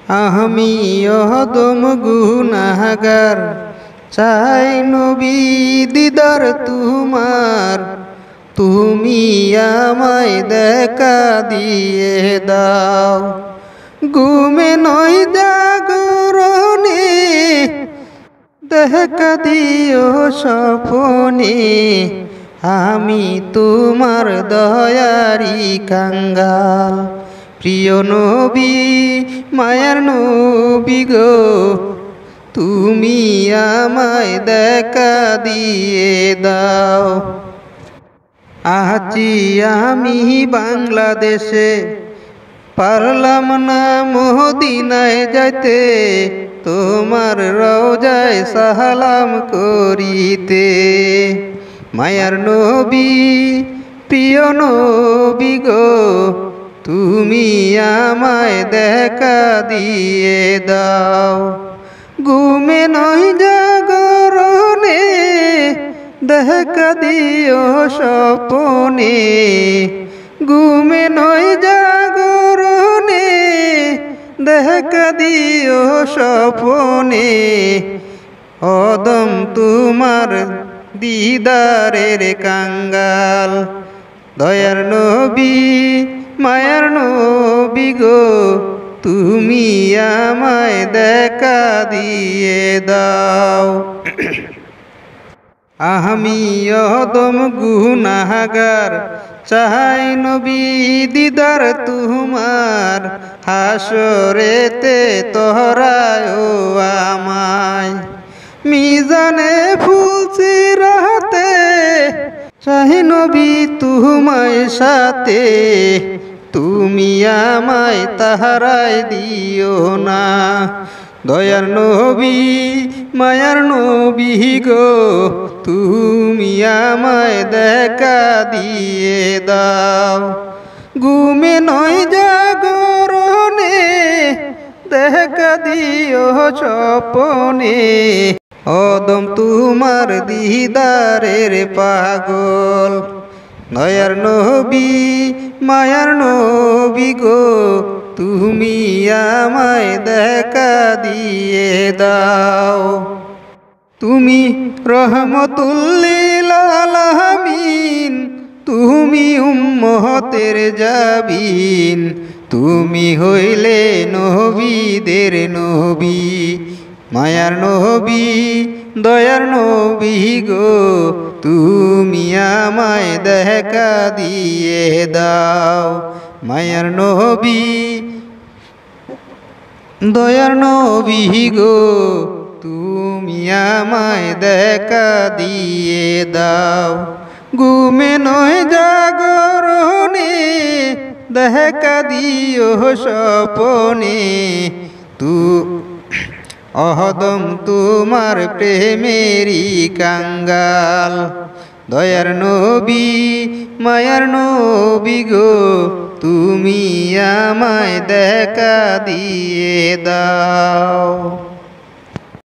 আমি অদম গুনাহগার, চাই নবী দিদার তোমার। তুমি আমায় দেখা দিয়ে দাও, ঘুমে নয় জাগরণে দেখা দিও স্বপনে। আমি তোমার দয়ারি কাঙ্গাল, প্রিয় নবী মায়ার নবী গো, তুমি আমায় দেখা দিয়ে দাও। আছি আমি বাংলাদেশে, পারলাম না মদিনায় যাইতে, তোমার রওজায় সালাম করিতে। মায়ার নবী প্রিয় নবী গো, তুমি আমায় দেখা দিয়ে দাও, ঘুমে নয় জাগরণে দেখা দিও স্বপনে। ঘুমে নয় জাগরণে দেখা দিও স্বপনে। অদম তোমার দিদারের কাঙ্গাল, দয়ার নবী মায়ার নবী গো, তুমি আমায় দেখা দিয়ে দাও। আমি অদম গুনাহগার, চাই নবী দিদার তোমার। হাসরেতে তোহরায় আমায়, মিজানে ফুলছি রাতে, চাই নবী তোমায় সাথে। তুমি আমায় তাহারায় দিও না, দয়ার নবী মায়ার নবী গো, তুমি আমায় দেখা দিয়ে দাও, ঘুমে নয় জাগরণে দেখা দিও স্বপনে। অদম তোমার দিদারের পাগল, দয়ার নবী মায়ার নবী গো, তুমি আমায় দেখা দিয়ে দাও। তুমি রহমতুল্লিল আলামিন, তুমি উম্মতের জাবিন, তুমি হইলে নবীদের নবী। মায়ার নবী দয়ার নবী গো, তুমি আমায় দেখা দিয়ে দাও। মায়ার নবী দয়ার নবী গো, তুমি আমায় দেখা দিয়ে দাও, ঘুমে নয় জাগরণে দেখা দিও স্বপনে। অহদম তোমার প্রেমেরি কাঙ্গাল, দয়ার নবী মায়ার নবী গো, তুমি আমায় দেখা দিয়ে দাও।